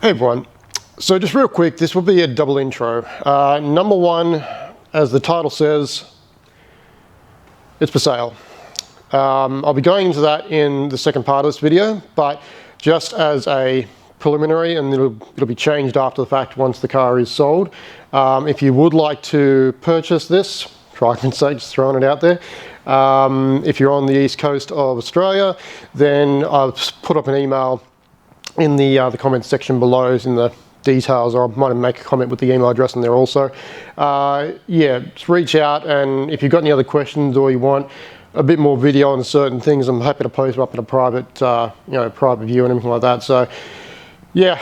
Hey everyone, so just real quick, this will be a double intro. Number one, as the title says, it's for sale. I'll be going into that in the second part of this video, but just as a preliminary, and it'll be changed after the fact once the car is sold. If you would like to purchase this, for argument's sake, just throwing it out there, if you're on the east coast of Australia, then I've put up an email in the comments section below, in the details, or I might make a comment with the email address in there also. Yeah, just reach out, and if you've got any other questions or you want a bit more video on certain things, I'm happy to post them up in a private, private view and everything like that. So, yeah,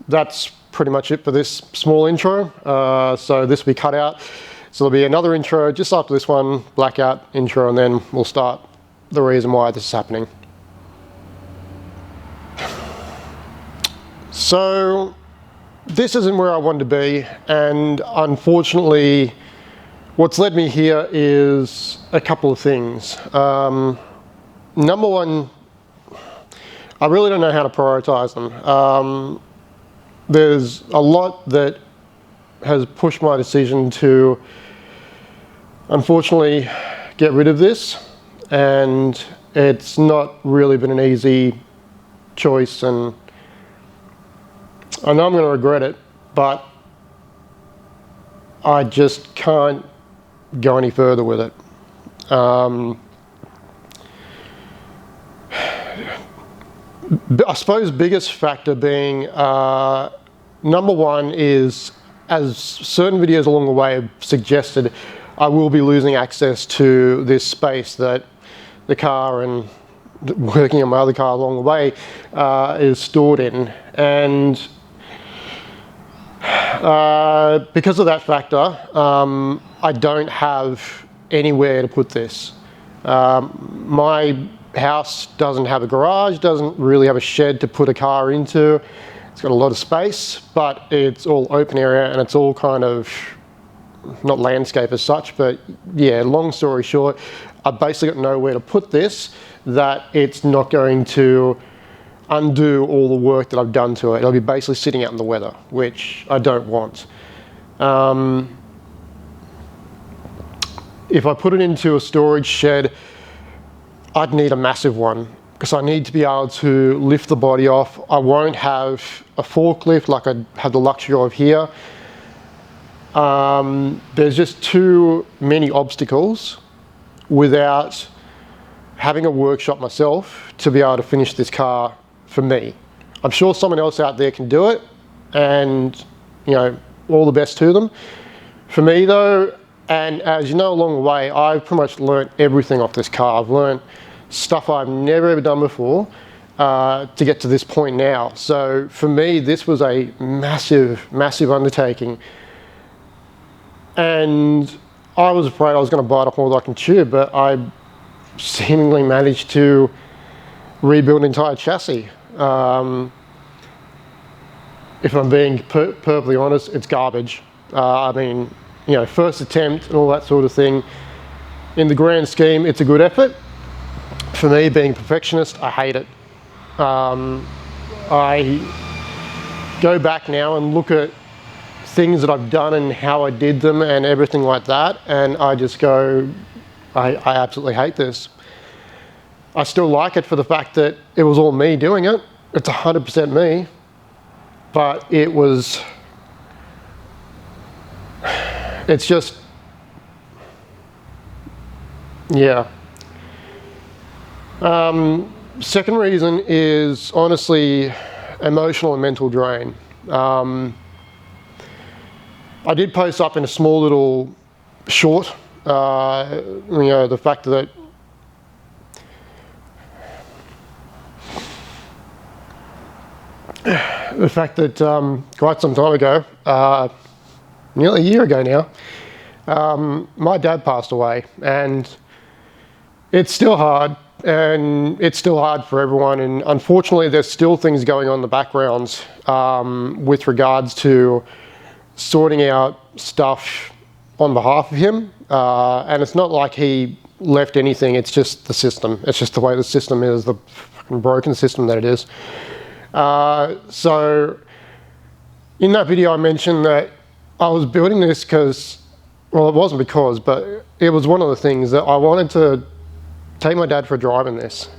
that's pretty much it for this small intro. So this will be cut out. So there'll be another intro just after this one, blackout intro, and then we'll start the reason why this is happening. So this isn't where I wanted to be, and unfortunately what's led me here is a couple of things. Number one, I really don't know how to prioritize them. There's a lot that has pushed my decision to unfortunately get rid of this, and it's not really been an easy choice, and I know I'm going to regret it, but I just can't go any further with it. I suppose biggest factor being, number one is, as certain videos along the way have suggested, I will be losing access to this space that the car and working on my other car along the way is stored in. And because of that factor, I don't have anywhere to put this. My house doesn't have a garage, doesn't really have a shed to put a car into. It's got a lot of space, but it's all open area, and it's all kind of, not landscape as such, but yeah, long story short, I've basically got nowhere to put this, that it's not going to undo all the work that I've done to it. It'll be basically sitting out in the weather, which I don't want. If I put it into a storage shed, I'd need a massive one, because I need to be able to lift the body off. I won't have a forklift like I have the luxury of here. There's just too many obstacles without having a workshop myself to be able to finish this car for me. I'm sure someone else out there can do it, and all the best to them. For me though, and as you know along the way, I've pretty much learnt everything off this car. I've learnt stuff I've never ever done before to get to this point now. So for me, this was a massive, massive undertaking. And I was afraid I was going to bite off more than I can chew, but I seemingly managed to rebuild an entire chassis. If I'm being perfectly honest, it's garbage. I mean, first attempt and all that sort of thing. In the grand scheme, it's a good effort. For me, being a perfectionist, I hate it. I go back now and look at things that I've done and how I did them and everything like that, and I just go, I absolutely hate this. I still like it for the fact that it was all me doing it. It's 100% me, but it's just, yeah. Second reason is honestly emotional and mental drain. I did post up in a small little short, the fact that quite some time ago, nearly a year ago now, my dad passed away, and it's still hard, and it's still hard for everyone, and unfortunately there's still things going on in the background with regards to sorting out stuff on behalf of him, and it's not like he left anything, it's just the system. It's just the way the system is, the fucking broken system that it is. So in that video I mentioned that I was building this because, well, it wasn't because, but it was one of the things that I wanted to take my dad for a drive in this.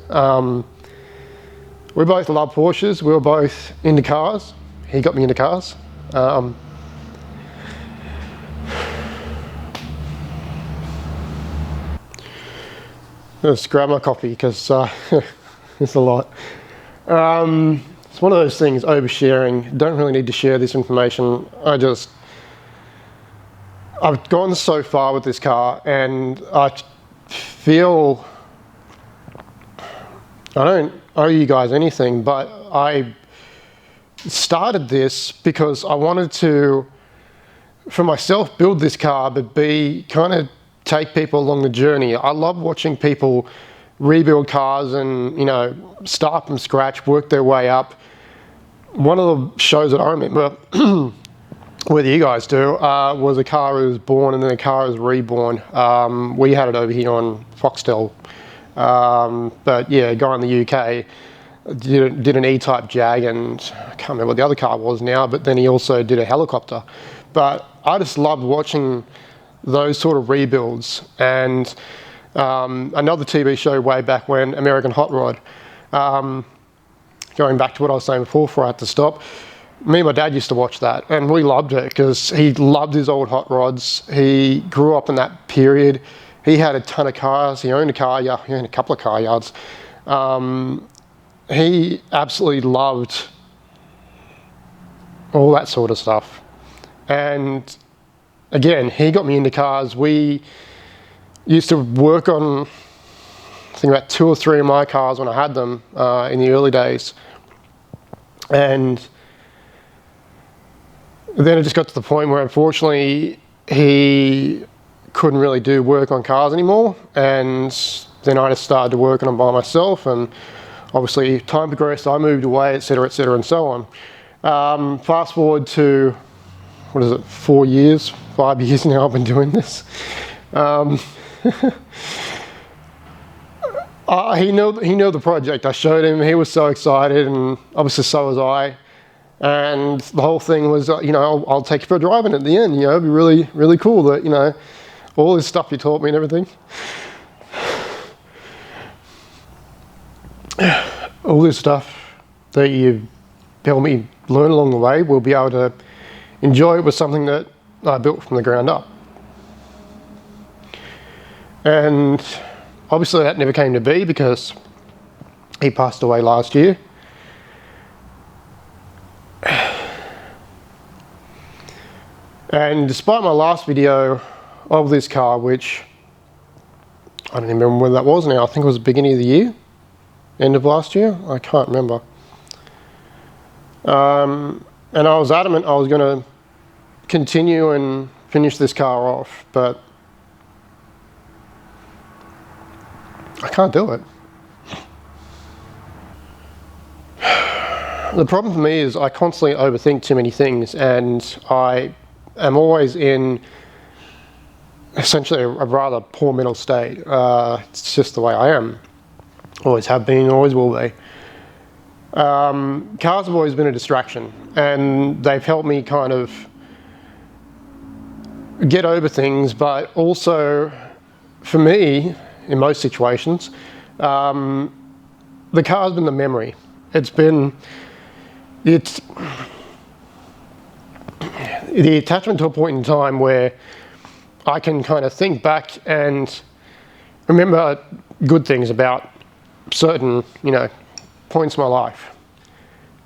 We both love Porsches, we were both into cars. He got me into cars. Let's grab my coffee because it's a lot. It's one of those things, oversharing. Don't really need to share this information. I've gone so far with this car, and I feel I don't owe you guys anything, but I started this because I wanted to, for myself, build this car, but B, kind of take people along the journey. I love watching people rebuild cars and, you know, start from scratch, work their way up. One of the shows that I remember, whether you guys do, was a car that was born and then a car was reborn. We had it over here on Foxtel. But yeah, a guy in the UK did an E-Type Jag, and I can't remember what the other car was now, but then he also did a helicopter. But I just loved watching those sort of rebuilds. And another TV show way back when, American Hot Rod, going back to what I was saying before I had to stop, me and my dad used to watch that, and we loved it because he loved his old hot rods. He grew up in that period. He had a ton of cars. He owned a car, yeah, he owned a couple of car yards. He absolutely loved all that sort of stuff. And again, he got me into cars. We used to work on, I think, about 2 or 3 of my cars when I had them in the early days. And then it just got to the point where, unfortunately, he couldn't really do work on cars anymore, and then I just started to work on them by myself, and obviously time progressed, I moved away, etc., and so on. Fast forward to, what is it, 4 years, 5 years now I've been doing this. He knew the project. I showed him, he was so excited, and obviously so was I. And the whole thing was, you know, I'll take you for a drive, and at the end, you know, it'd be really, really cool that, you know, all this stuff you taught me and everything. All this stuff that you helped me learn along the way, we'll be able to enjoy it with something that I built from the ground up. And obviously that never came to be because he passed away last year. And despite my last video of this car, which I don't even remember when that was now, I think it was the beginning of the year, end of last year, I can't remember. And I was adamant I was going to continue and finish this car off, but I can't do it. The problem for me is I constantly overthink too many things, and I am always in essentially a rather poor mental state. It's just the way I am. Always have been, always will be. Cars have always been a distraction, and they've helped me kind of get over things, but also, for me, in most situations, the car's been the memory. It's the attachment to a point in time where I can kind of think back and remember good things about certain, you know, points in my life.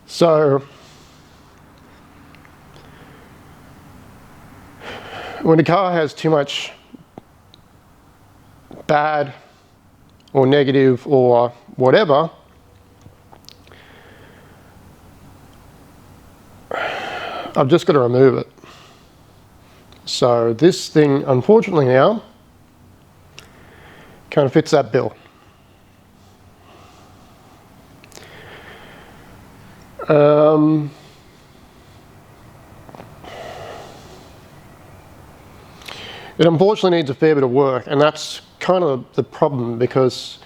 So when a car has too much bad or negative or whatever, I've just got to remove it. So this thing, unfortunately now, kind of fits that bill. It unfortunately needs a fair bit of work, and that's kind of the problem, because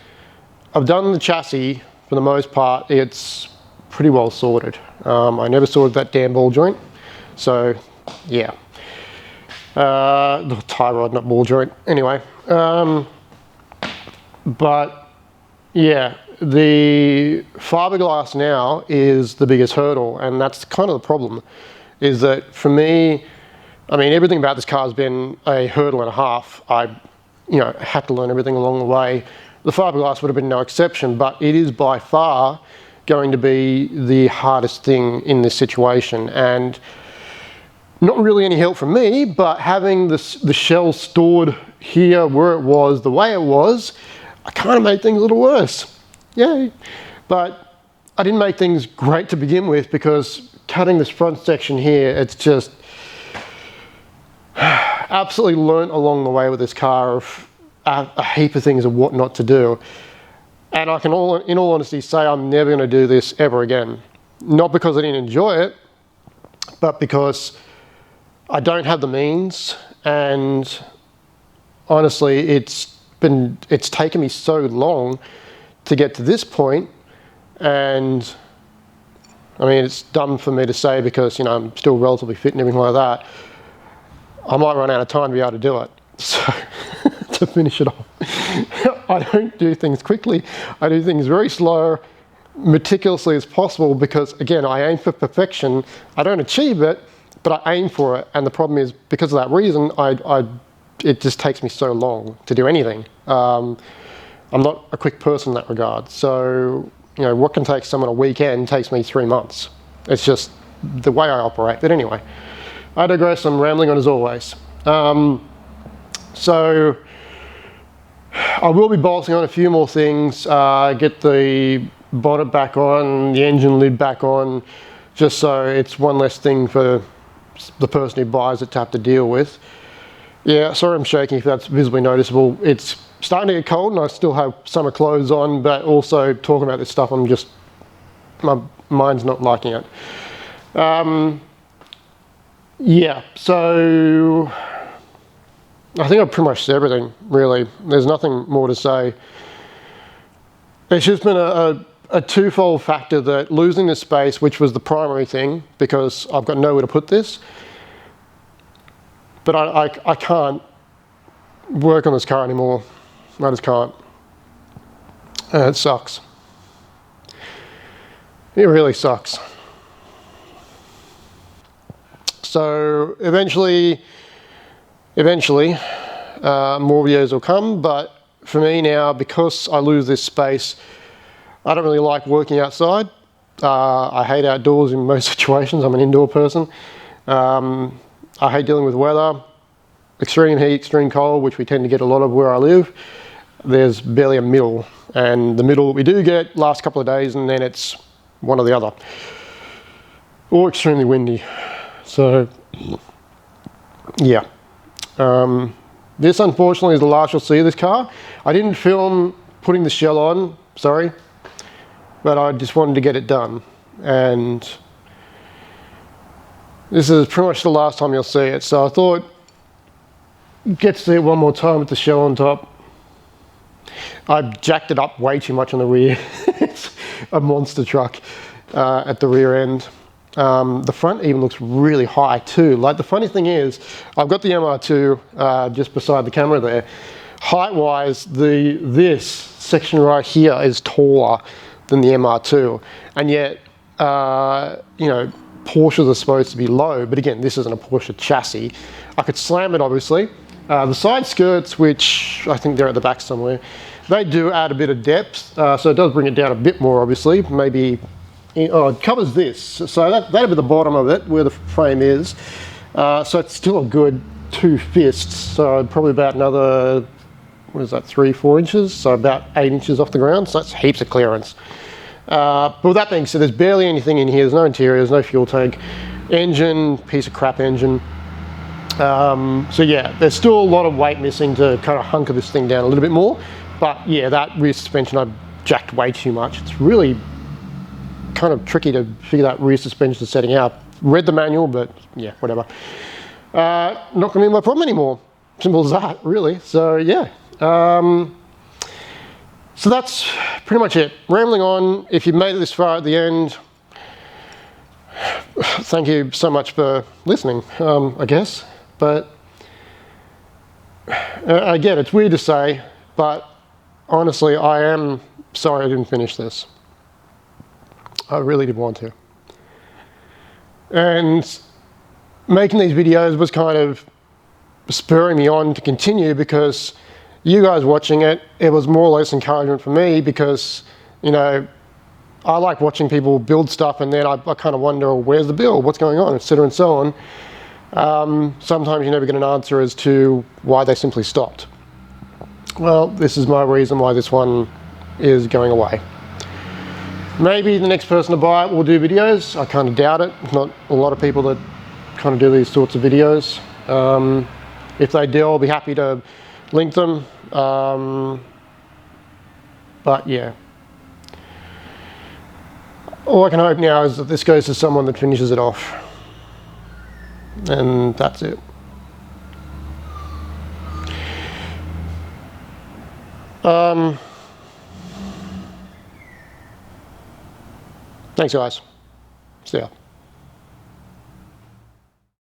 I've done the chassis for the most part. It's pretty well sorted. I never sorted that damn ball joint, so yeah. The tie rod, not ball joint. Anyway, but yeah, the fiberglass now is the biggest hurdle, and that's kind of the problem. Is that for me? I mean, everything about this car has been a hurdle and a half. I, had to learn everything along the way. The fiberglass would have been no exception, but it is by far going to be the hardest thing in this situation. And not really any help from me, but having the shell stored here where it was, the way it was, I kind of made things a little worse. Yay. But I didn't make things great to begin with, because cutting this front section here, it's just absolutely learnt along the way with this car of a heap of things of what not to do. And I can in all honesty say I'm never going to do this ever again. Not because I didn't enjoy it, but because I don't have the means, and honestly it's taken me so long to get to this point. And I mean, it's dumb for me to say because I'm still relatively fit and everything like that. I might run out of time to be able to do it. So to finish it off, I don't do things quickly. I do things very slow, meticulously as possible, because again, I aim for perfection. I don't achieve it, but I aim for it. And the problem is, because of that reason, it just takes me so long to do anything. I'm not a quick person in that regard. So, what can take someone a weekend takes me 3 months. It's just the way I operate. But anyway, I digress. I'm rambling on as always. So I will be bolting on a few more things, get the bonnet back on, the engine lid back on, just so it's one less thing for the person who buys it to have to deal with. Yeah, sorry I'm shaking if that's visibly noticeable. It's starting to get cold and I still have summer clothes on, but also talking about this stuff, my mind's not liking it. Yeah, so I think I've pretty much said everything, really. There's nothing more to say. It's just been a twofold factor, that losing this space, which was the primary thing, because I've got nowhere to put this. But I can't work on this car anymore. I just can't. And it sucks. It really sucks. So eventually, more videos will come, but for me now, because I lose this space, I don't really like working outside. I hate outdoors in most situations. I'm an indoor person. I hate dealing with weather, extreme heat, extreme cold, which we tend to get a lot of where I live. There's barely a middle, and the middle we do get lasts a couple of days, and then it's one or the other, or extremely windy. So yeah. This unfortunately is the last you'll see of this car. I didn't film putting the shell on, sorry, but I just wanted to get it done. And this is pretty much the last time you'll see it. So I thought, get to see it one more time with the shell on top. I jacked it up way too much on the rear. It's a monster truck at the rear end. The front even looks really high too. Like, the funny thing is, I've got the MR2 just beside the camera there. Height wise, this section right here is taller than the MR2, and yet Porsches are supposed to be low, but again, this isn't a Porsche chassis. I could slam it, obviously. The side skirts, which I think they're at the back somewhere, they do add a bit of depth, so it does bring it down a bit more, obviously. Maybe, it covers this, so that'll be the bottom of it, where the frame is. So it's still a good 2 fists, so probably about another, what is that, 3-4 inches, so about 8 inches off the ground, so that's heaps of clearance. But with that being said, there's barely anything in here. There's no interior, there's no fuel tank. Engine, piece of crap engine. So yeah, there's still a lot of weight missing to kind of hunker this thing down a little bit more. But yeah, that rear suspension I've jacked way too much. It's really kind of tricky to figure that rear suspension setting out. Read the manual, but yeah, whatever. Not gonna be my problem anymore. Simple as that, really. So yeah. So that's pretty much it. Rambling on. If you've made it this far at the end, thank you so much for listening, I guess. But again, it's weird to say, but honestly, I am sorry I didn't finish this. I really did want to. And making these videos was kind of spurring me on to continue, because you guys watching it, it was more or less encouragement for me, because, you know, I like watching people build stuff, and then I kind of wonder, where's the build, what's going on, etc. and so on. Sometimes you never get an answer as to why they simply stopped. Well, this is my reason why this one is going away. Maybe the next person to buy it will do videos. I kind of doubt it. Not a lot of people that kind of do these sorts of videos. If they do, I'll be happy to link them. But yeah. All I can hope now is that this goes to someone that finishes it off. And that's it. Thanks, guys. See ya.